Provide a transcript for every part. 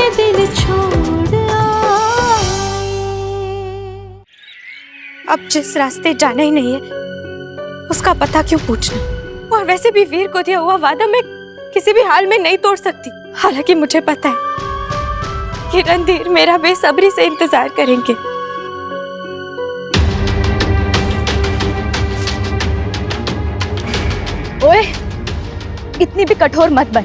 ये दिल छोड़ आए। अब जिस रास्ते जाना ही नहीं है उसका पता क्यों पूछना। और वैसे भी वीर को दिया हुआ वादा मैं किसी भी हाल में नहीं तोड़ सकती। हालांकि मुझे पता है कि रणधीर मेरा बेसब्री से इंतजार करेंगे। ओए, इतनी भी कठोर मत बन।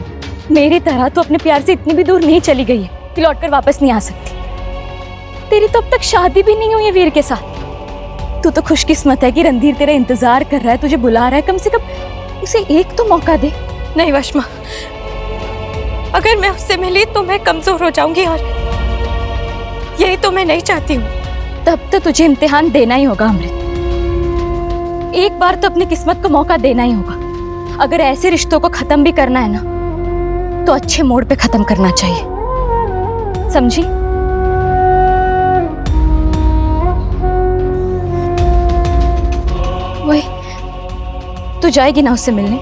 मेरी तरह तो अपने प्यार से इतनी भी दूर नहीं चली गई है कि लौटकर वापस नहीं आ सकती। तेरी तो अब तक शादी भी नहीं हुई है वीर के साथ। तू तो खुशकिस्मत है कि रणधीर तेरा इंतजार कर रहा है, तुझे बुला रहा है। कम से कम उसे एक तो मौका दे। नहीं वशमा, अगर मैं उससे मिली तो मैं कमजोर हो जाऊंगी और यही तो मैं नहीं चाहती हूँ। तब तो तुझे इम्तिहान देना ही होगा अमृत। एक बार तो अपनी किस्मत को मौका देना ही होगा। अगर ऐसे रिश्तों को खत्म भी करना है ना तो अच्छे मोड़ पे खत्म करना चाहिए, समझी? वही, तू जाएगी ना उससे मिलने?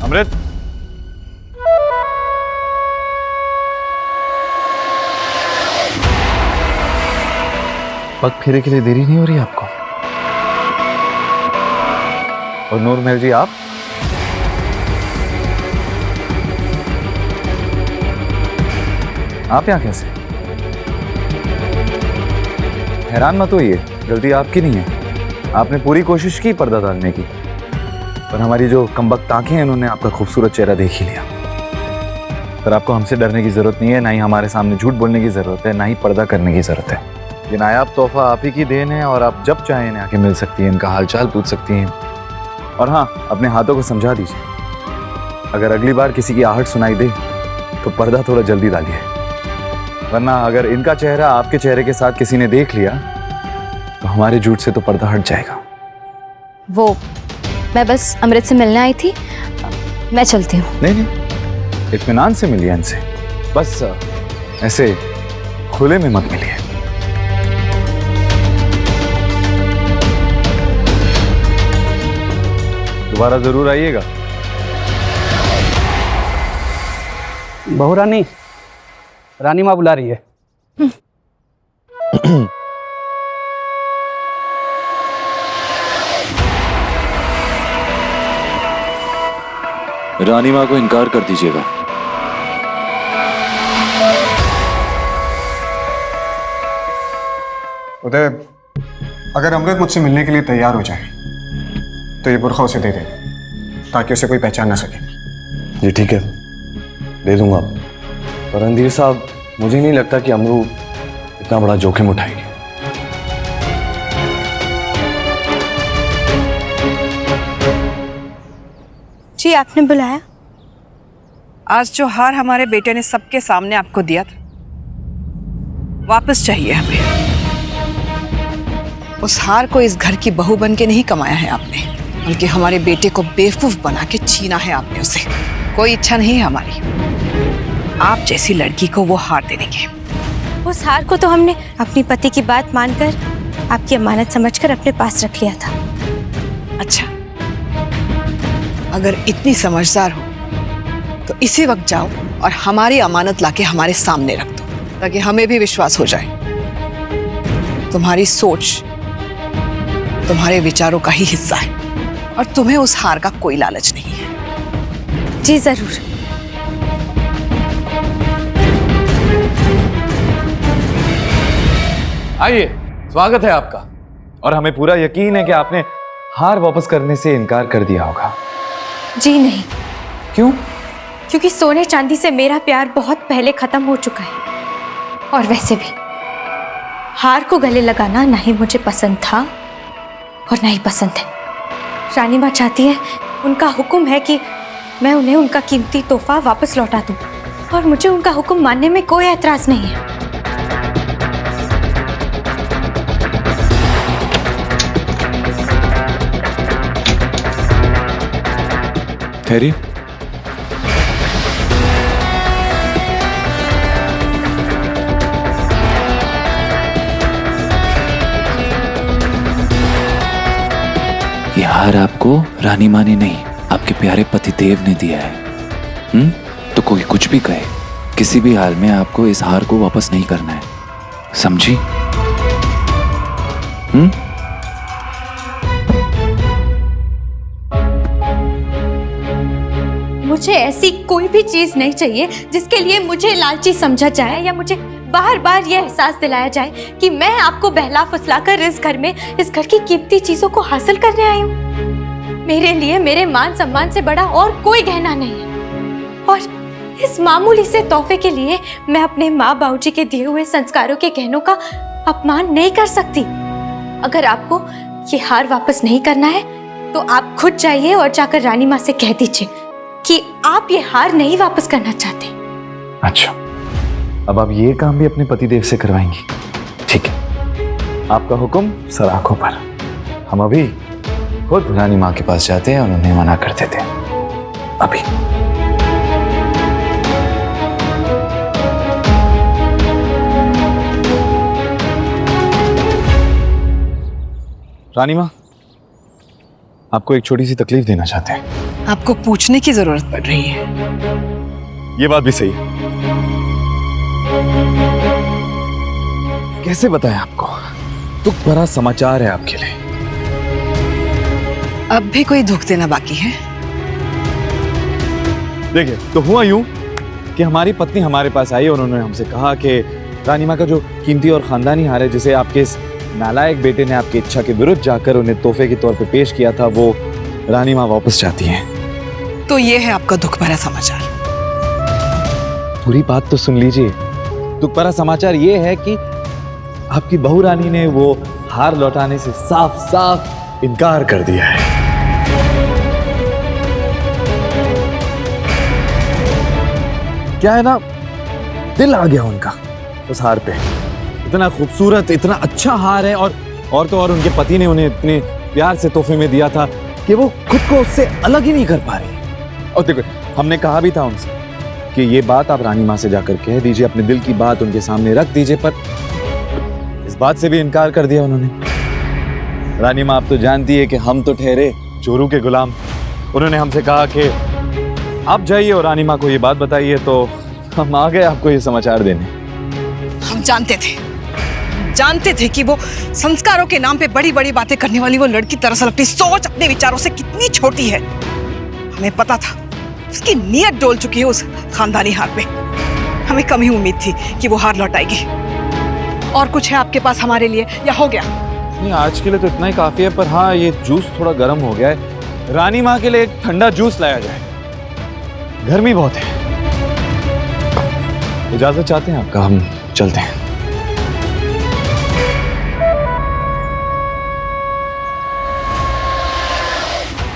अमृत, पग फेरे के लिए देरी नहीं हो रही आपको? और नूर महल जी, आप यहाँ कैसे? हैरान मत होइए, गलती आपकी नहीं है। आपने पूरी कोशिश की पर्दा डालने की, पर हमारी जो कमबख्त आंखें हैं उन्होंने आपका खूबसूरत चेहरा देख ही लिया। पर आपको हमसे डरने की जरूरत नहीं है, ना ही हमारे सामने झूठ बोलने की जरूरत है, ना ही पर्दा करने की जरूरत है। ये नायाब तोहफा आप ही की देन है और आप जब चाहें इन्हें आके मिल सकती हैं, इनका हालचाल पूछ सकती हैं। और हाँ, अपने हाथों को समझा दीजिए, अगर अगली बार किसी की आहट सुनाई दे तो पर्दा थोड़ा जल्दी डालिए, वरना अगर इनका चेहरा आपके चेहरे के साथ किसी ने देख लिया तो हमारे झूठ से तो पर्दा हट जाएगा। वो मैं बस अमृत से मिलने आई थी, मैं चलती हूँ। नहीं, इत्मीनान से मिलिए इनसे, बस ऐसे खुले में मत मिलिए। दोबारा जरूर आइएगा। बहू रानी, रानी माँ बुला रही है। रानी माँ को इनकार कर दीजिएगा। उदय, अगर अमृत मुझसे मिलने के लिए तैयार हो जाए तो ये बुरखा उसे दे दे, ताकि उसे कोई पहचान ना सके। जी ठीक है, दे दूंगा। पर रणधीर साहब, मुझे नहीं लगता कि अमरू इतना बड़ा जोखिम उठाएगी। जी, आपने बुलाया? आज जो हार हमारे बेटे ने सबके सामने आपको दिया था, वापस चाहिए हमें। उस हार को इस घर की बहू बन के नहीं कमाया है आपने, बल्कि हमारे बेटे को बेवकूफ बना के छीना है आपने उसे। कोई इच्छा नहीं है हमारी आप जैसी लड़की को वो हार देने की। उस हार को तो हमने अपनी पति की बात मानकर, आपकी अमानत समझकर अपने पास रख लिया था। अच्छा, अगर इतनी समझदार हो तो इसी वक्त जाओ और हमारी अमानत लाके हमारे सामने रख दो, ताकि हमें भी विश्वास हो जाए तुम्हारी सोच तुम्हारे विचारों का ही हिस्सा है और तुम्हें उस हार का कोई लालच नहीं है। जी जरूर। आइए, स्वागत है आपका। और हमें पूरा यकीन है कि आपने हार वापस करने से इनकार कर दिया होगा। जी नहीं। क्यों? क्योंकि सोने चांदी से मेरा प्यार बहुत पहले खत्म हो चुका है। और वैसे भी हार को गले लगाना ना ही मुझे पसंद था और ना ही पसंद है। रानी माँ चाहती है, उनका हुक्म है कि मैं उन्हें उनका कीमती तोहफा वापस लौटा दूं, और मुझे उनका हुक्म मानने में कोई ऐतराज नहीं है। ठहरिए। हार आपको रानी माँ ने नहीं, आपके प्यारे पतिदेव ने दिया है। तो कोई कुछ भी कहे, किसी भी हाल में आपको इस हार को वापस नहीं करना है, समझी? मुझे ऐसी कोई भी चीज नहीं चाहिए जिसके लिए मुझे लालची समझा जाए या मुझे बार बार यह एहसास दिलाया जाए कि मैं आपको बहला फुसलाकर इस घर में इस घर की कीमती चीजों को हासिल करने आई हूँ। मेरे लिए मेरे मान सम्मान से बड़ा और कोई गहना नहीं है, और इस मामूली से तोहफे के लिए मैं अपने माँ बाबूजी के दिए हुए संस्कारों के गहनों का अपमान नहीं कर सकती। अगर आपको ये हार वापस नहीं करना है तो आप खुद जाइए और जाकर रानी माँ से कह दीजिए कि आप ये हार नहीं वापस करना चाहते। अच्छा, अब आप ये काम भी अपने पतिदेव से करवाएंगी? ठीक है, आपका हुक्म सर आंखों पर। हम अभी खुद रानी माँ के पास जाते हैं और उन्हें मना कर देते हैं। अभी रानी माँ, आपको एक छोटी सी तकलीफ देना चाहते हैं। आपको पूछने की जरूरत पड़ रही है। ये बात भी सही है। कैसे बताएं आपको? दुख भरा समाचार है आपके लिए। अब भी कोई दुख देना बाकी है? देखिए, तो हुआ यूं कि हमारी पत्नी हमारे पास आई और उन्होंने हमसे कहा कि रानी माँ का जो कीमती और खानदानी हार है, जिसे आपके इस नालायक बेटे ने आपकी इच्छा के विरुद्ध जाकर उन्हें तोहफे के तौर पे पेश किया था, वो रानी माँ वापस चाहती हैं। तो ये है आपका दुख भरा समाचार। पूरी बात तो सुन लीजिए। दुख भरा समाचार ये है कि आपकी बहू रानी ने वो हार लौटाने से साफ साफ इनकार कर दिया है। क्या है ना, दिल आ गया उनका उस हार पे। इतना खूबसूरत, इतना अच्छा हार है, और तो और उनके पति ने उन्हें इतने प्यार से तोहफे में दिया था कि वो खुद को उससे अलग ही नहीं कर पा रही। और देखो, हमने कहा भी था उनसे कि ये बात आप रानी माँ से जाकर कह दीजिए, अपने दिल की बात उनके सामने रख दीजिए, पर इस बात से भी इनकार कर दिया उन्होंने। रानी माँ, आप तो जानती है कि हम तो ठहरे चोरों के गुलाम। उन्होंने हमसे कहा कि आप जाइए और रानी माँ को ये बात बताइए, तो हम आ गए आपको ये समाचार देने। हम जानते थे कि वो संस्कारों के नाम पे बड़ी बड़ी बातें करने वाली वो लड़की दरअसल अपनी सोच, अपने विचारों से कितनी छोटी है। हमें पता था उसकी नीयत डोल चुकी है उस खानदानी हार पे। हमें कम ही उम्मीद थी कि वो हार लौटाएगी। और कुछ है आपके पास हमारे लिए, या हो गया? नहीं, आज के लिए तो इतना ही काफी है, पर हाँ, ये जूस थोड़ा गर्म हो गया है। रानी माँ के लिए एक ठंडा जूस लाया जाए, गर्मी बहुत है। इजाजत चाहते हैं आपका? हम चलते हैं।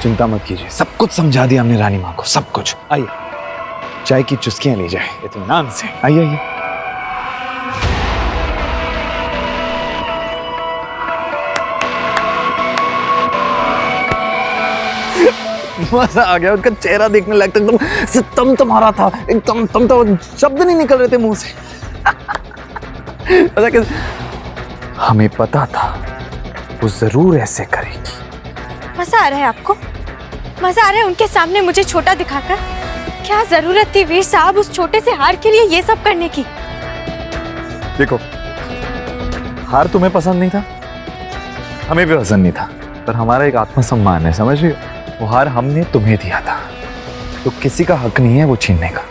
चिंता मत कीजिए, सब कुछ समझा दिया हमने रानी माँ को, सब कुछ। आइए, चाय की चुस्कियां ली जाए इत्मीनान से। आइए आइए। मजा आ गया, उनका चेहरा देखने लगता एकदम तमतमा था, एकदम तम शब्द नहीं निकल रहे थे मुंह से। हमें पता था वो जरूर ऐसे करेगी। मजा आ रहा है आपको? मजा आ रहा है उनके सामने मुझे छोटा दिखाकर? क्या जरूरत थी वीर साहब उस छोटे से हार के लिए ये सब करने की? देखो, हार तुम्हें पसंद नहीं था, हमें भी पसंद नहीं था, पर हमारा एक आत्मसम्मान है, समझ रहे हो? वो हार हमने तुम्हें दिया था, तो किसी का हक नहीं है वो छीनने का,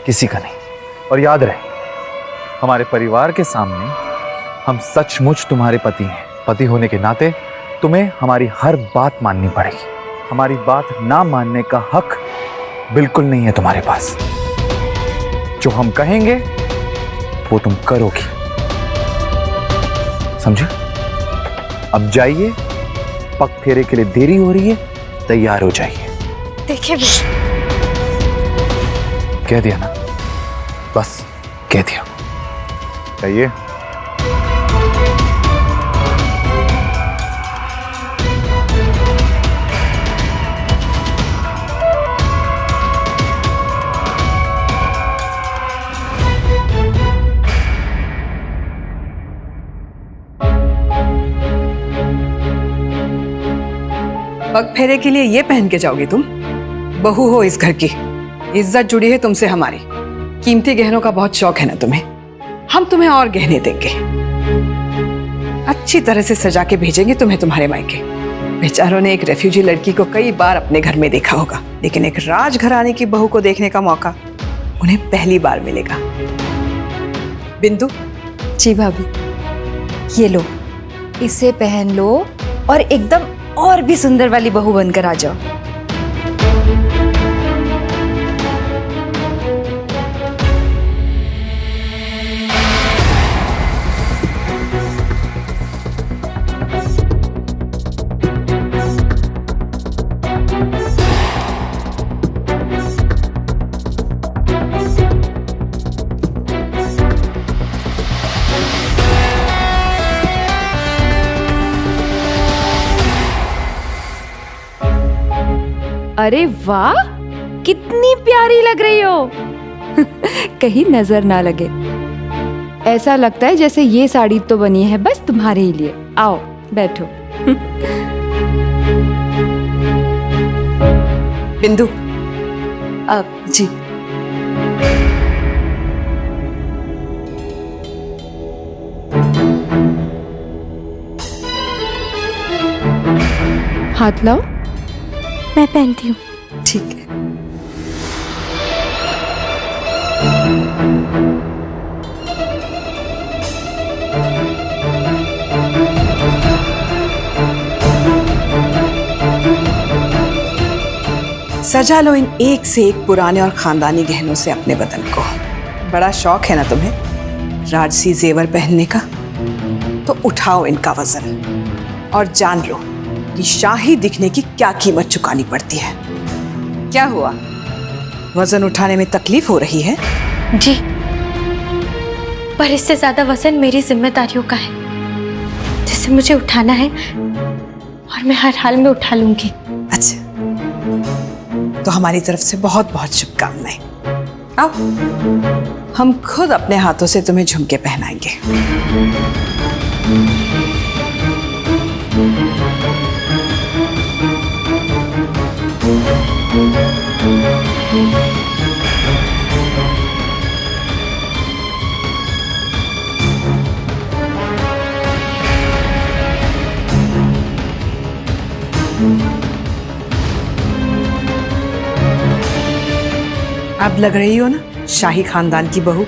किसी का नहीं। और याद रहे, हमारे परिवार के सामने हम सचमुच तुम्हारे पति हैं। पति होने के नाते तुम्हें हमारी हर बात माननी पड़ेगी। हमारी बात ना मानने का हक बिल्कुल नहीं है तुम्हारे पास। जो हम कहेंगे वो तुम करोगी, समझे? अब जाइए, पग फेरे के लिए देरी हो रही है, तैयार हो जाइए। देखिए वीर, कह दिया ना, बस कह दिया। जाइए। पग फेरे के लिए ये पहन के जाओगी तुम? बहू हो इस घर की, इज्जत जुड़ी है तुमसे हमारी। कीमती गहनों का बहुत शौक है ना तुम्हें, हम तुम्हें और गहने देंगे। अच्छी तरह से सजा के भेजेंगे तुम्हें तुम्हारे मायके। बेचारों ने एक रेफ्यूजी लड़की को कई बार अपने घर में देखा होगा, लेकिन एक राजघराने की बहू को देखने का मौका उन्हें पहली बार मिलेगा। बिंदु, जी भाभी, ये लो, इसे पहन लो और एकदम और भी सुंदर वाली बहू बनकर आ जाओ। अरे वाह, कितनी प्यारी लग रही हो। कहीं नजर ना लगे। ऐसा लगता है जैसे ये साड़ी तो बनी है बस तुम्हारे ही लिए। आओ बैठो। बिंदु, अब जी, हाथ लाओ। मैं पहनती हूँ। ठीक है। सजा लो इन एक से एक पुराने और खानदानी गहनों से अपने बदन को। बड़ा शौक है ना तुम्हें राजसी जेवर पहनने का, तो उठाओ इनका वजन और जान लो कि शाही दिखने की क्या कीमत चुकानी पड़ती है। क्या हुआ, वजन उठाने में तकलीफ हो रही है? जी, पर इससे ज्यादा वजन मेरी जिम्मेदारियों का है जिसे मुझे उठाना है और मैं हर हाल में उठा लूंगी। अच्छा, तो हमारी तरफ से बहुत बहुत शुभकामनाएं। आओ, हम खुद अपने हाथों से तुम्हें झुमके पहनाएंगे। अब लग रही हो ना शाही खानदान की बहू।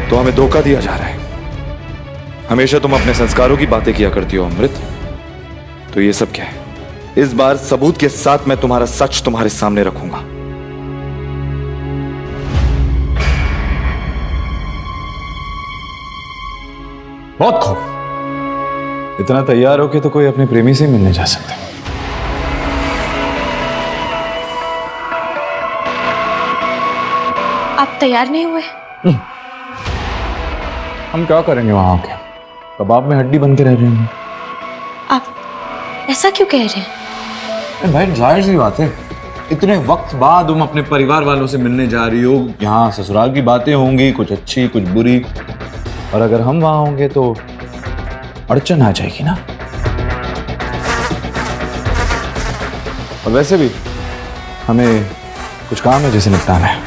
तो हमें धोखा दिया जा रहा है। हमेशा तुम अपने संस्कारों की बातें किया करती हो अमृत, तो ये सब क्या है? इस बार सबूत के साथ मैं तुम्हारा सच तुम्हारे सामने रखूंगा। बहुत खूब, इतना तैयार हो के तो कोई अपने प्रेमी से मिलने जा सकता है। आप तैयार नहीं हुए? हम क्या करेंगे वहां के, कबाब में हड्डी बन के रह रहे हैं। आप ऐसा क्यों कह रहे हैं? भाई जाहिर सी बात है, इतने वक्त बाद तुम अपने परिवार वालों से मिलने जा रही हो। यहाँ ससुराल की बातें होंगी, कुछ अच्छी कुछ बुरी, और अगर हम वहां होंगे तो अड़चन आ जाएगी ना। और वैसे भी हमें कुछ काम है जिसे निपटाना है।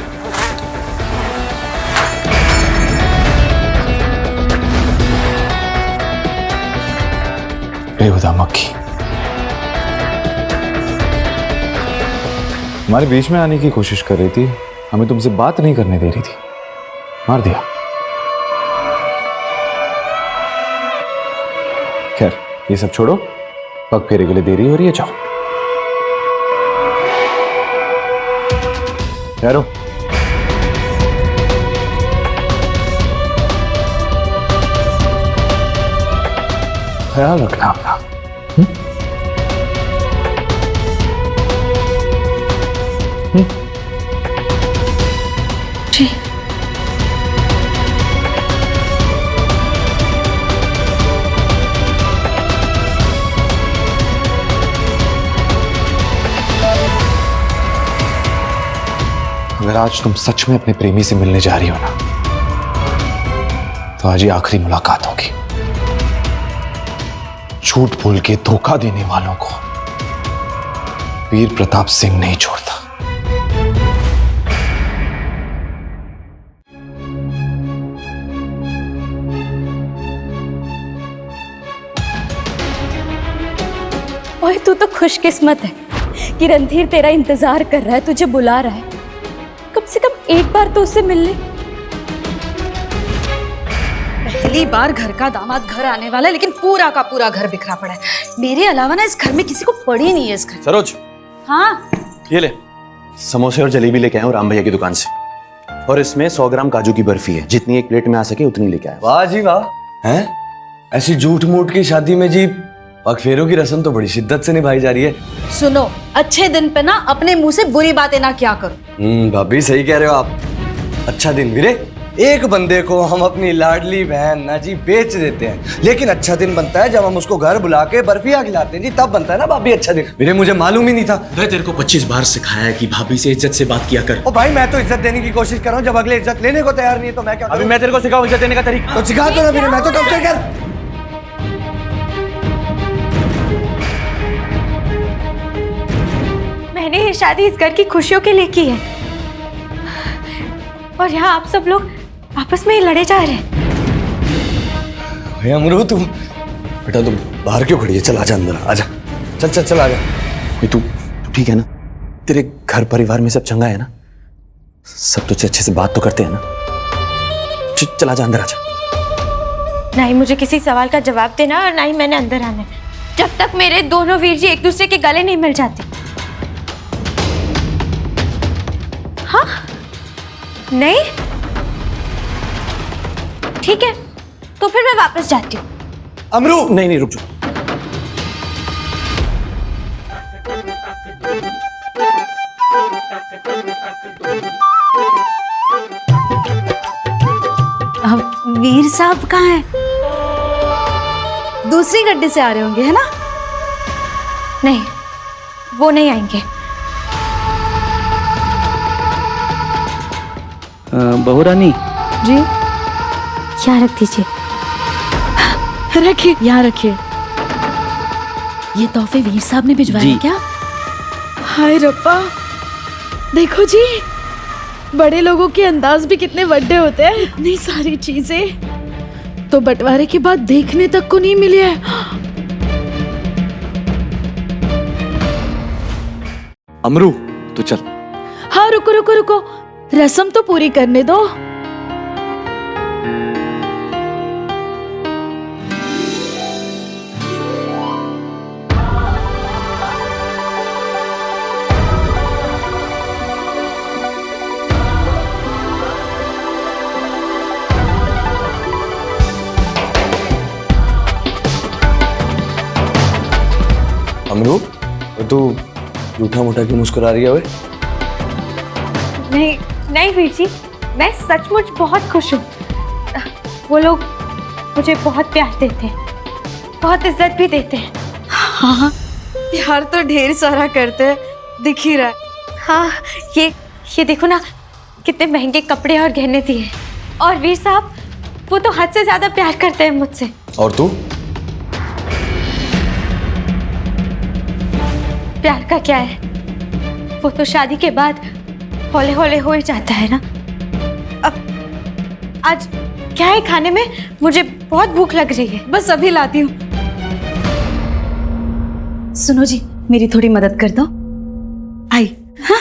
बेहुदा मक्खी हमारे बीच में आने की कोशिश कर रही थी, हमें तुमसे बात नहीं करने दे रही थी, मार दिया। खैर ये सब छोड़ो, पग फेरे के लिए देरी हो रही है, जाओ। ठहरो। ख्याल रखना अपना। जी। अगर आज तुम सच में अपने प्रेमी से मिलने जा रही हो ना, तो आज ही आखिरी मुलाकात होगी। झूठ बोल के धोखा देने वालों को वीर प्रताप सिंह नहीं छोड़ता। ओए तू तो खुशकिस्मत है कि रणधीर तेरा इंतजार कर रहा है, तुझे बुला रहा है। कम से कम एक बार तो उससे मिल ले। पहली बार घर का दामाद घर आने वाला है, लेकिन पूरा का पूरा घर बिखरा पड़ा है। मेरे अलावा ना इस घर में किसी को पड़ी नहीं है इस घर। सरोज, हाँ ये ले, समोसे और जलेबी लेके आए हूं राम भैया की दुकान से, और इसमें 100 ग्राम काजू की बर्फी है। जितनी एक प्लेट में आ सके उतनी लेके आए। वाह जी वाह। हैं? ऐसी झूठ मूठ की शादी में जी पगफेरों की रस्म तो बड़ी शिद्दत से निभाई जा रही है। सुनो, अच्छे दिन पे ना अपने मुंह से बुरी बातें ना क्या करो। भाभी सही कह रहे हो आप। अच्छा दिन वीरे, एक बंदे को हम अपनी लाडली बहन ना जी बेच देते हैं, लेकिन अच्छा दिन बनता है जब हम उसको घर बुला के बर्फियां खिलाते हैं जी, तब बनता है ना भाभी अच्छा दिन। वीरे मुझे मालूम ही नहीं था। तेरे को 25 बार सिखाया है कि भाभी से इज्जत से बात किया कर। ओ भाई मैं तो इज्जत देने की कोशिश कर रहा हूँ, जब अगले इज्जत लेने को तैयार नहीं है तो मैं क्या अभी करूं? मैं तेरे को सिखाऊं इज्जत देने का तरीका? तो सिखा दो ना वीरे, मैं तो कब से कर। मैंने ये शादी इस घर की खुशियों के लिए की है, और यहाँ आप सब लोग आपस में ही लड़े जा रहे हैं। भैया अमरू, तुम बेटा तुम बाहर क्यों खड़ी है? चल आजा अंदर, आजा। चल चल चल आजा। तू ठीक है ना? तेरे घर परिवार में सब चंगा है ना? सब तुझसे अच्छे से बात तो करते हैं ना? चल आजा अंदर, आजा। ना ही मुझे किसी सवाल का जवाब देना और ना ही मैंने अंदर आना है, जब तक मेरे दोनों वीर जी एक दूसरे के गले नहीं मिल जाते। हाँ? नहीं? ठीक है, तो फिर मैं वापस जाती हूँ। अमरू, नहीं नहीं, रुक जाओ। वीर साहब कहाँ हैं? दूसरी गड्डी से आ रहे होंगे, है ना? नहीं, वो नहीं आएंगे। बहू रानी जी यहाँ रख दीजिए। रखिए, यहाँ रखिए। ये तोहफे वीर साहब ने भिजवाए हैं क्या? हाय रब्बा, देखो जी, बड़े लोगों के अंदाज भी कितने बड़े होते हैं। इतनी सारी चीजें तो बंटवारे के बाद देखने तक को नहीं मिली है। अमरू तू चल। हाँ रुको रुको रुको, रस्म तो पूरी करने दो। अमरू, तू झूठा मोटा क्यों मुस्कुरा रही है? ओए नहीं नहीं वीर जी, मैं सचमुच बहुत खुश हूँ। वो लोग मुझे बहुत प्यार देते हैं, बहुत इज्जत भी देते हैं। हाँ, प्यार तो ढेर सारा करते हैं, दिख ही रहा है। हाँ, ये देखो ना, कितने महंगे कपड़े और गहने दिए। और वीर साहब, वो तो हद से ज्यादा प्यार करते हैं मुझसे। और तू? प्यार का क्या है, वो तो शादी के बाद हौले हौले हो ही जाता है ना। अब आज क्या है खाने में? मुझे बहुत भूख लग रही है। बस अभी लाती हूँ। सुनो जी, मेरी थोड़ी मदद कर दो। आई। हाँ?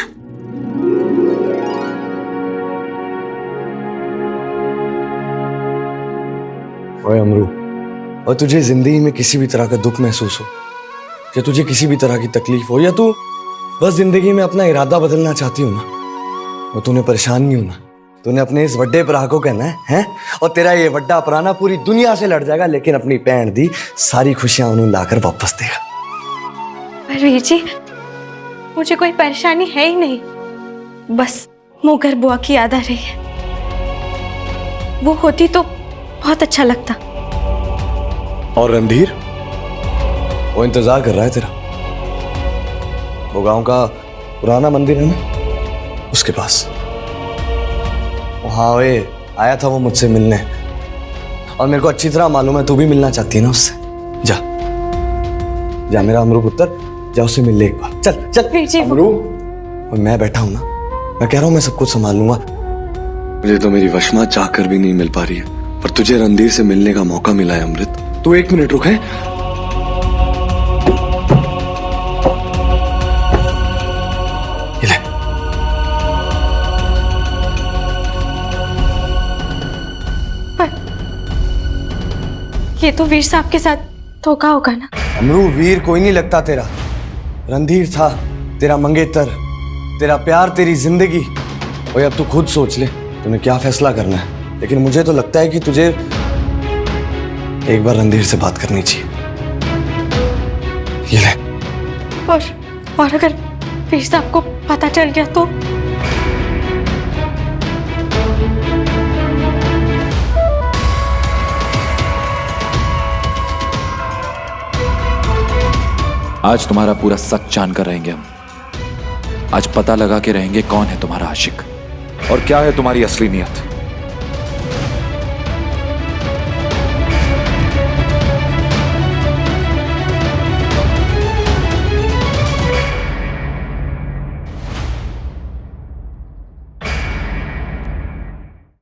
ओए अमरू, और तुझे जिंदगी में किसी भी तरह का दुख महसूस हो, या तुझे किसी भी तरह की तकलीफ हो, या तू बस जिंदगी में अपना इरादा बदलना चाहती हो ना, और तूने परेशान नहीं होना, तूने अपने इस वड्डे भरा को कहना है? और तेरा ये वड्डा पुराना पूरी दुनिया से लड़ जाएगा, लेकिन अपनी भैन दी सारी खुशियां उन्होंने लाकर वापस देगा। पर वीर जी, मुझे कोई परेशानी है ही नहीं, बस मुगर बुआ की याद आ रही है। वो होती तो बहुत अच्छा लगता। और रणधीर? वो इंतजार कर रहा है तेरा। वो गांव का पुराना मंदिर है ना, उसके पास। वहां वे आया था वो मुझसे मिलने, और मेरे को अच्छी तरह मालूम है तू भी मिलना चाहती है ना उससे। जा जा मेरा अमरू पुत्र, जा उससे मिल ले एक बार। चल चल वीर जी, अमरू, मैं बैठा हूं ना, मैं कह रहा हूं मैं सब कुछ संभाल लूंगा। मुझे तो मेरी वशमा चाहकर भी नहीं मिल पा रही है, पर तुझे रणधीर से मिलने का मौका मिला है अमृत। तू 1 मिनट रुक है। ये ले। ये तो वीर साहब के साथ धोखा होगा ना? अमरू, वीर कोई नहीं लगता तेरा, रणधीर था तेरा मंगेतर, तेरा प्यार, तेरी जिंदगी। और अब तू खुद सोच ले तूने क्या फैसला करना है, लेकिन मुझे तो लगता है कि तुझे एक बार रणधीर से बात करनी चाहिए। ये ले। और अगर वीर साहब को पता चल गया तो? आज तुम्हारा पूरा सच जानकर रहेंगे हम। आज पता लगा के रहेंगे कौन है तुम्हारा आशिक और क्या है तुम्हारी असली नीयत।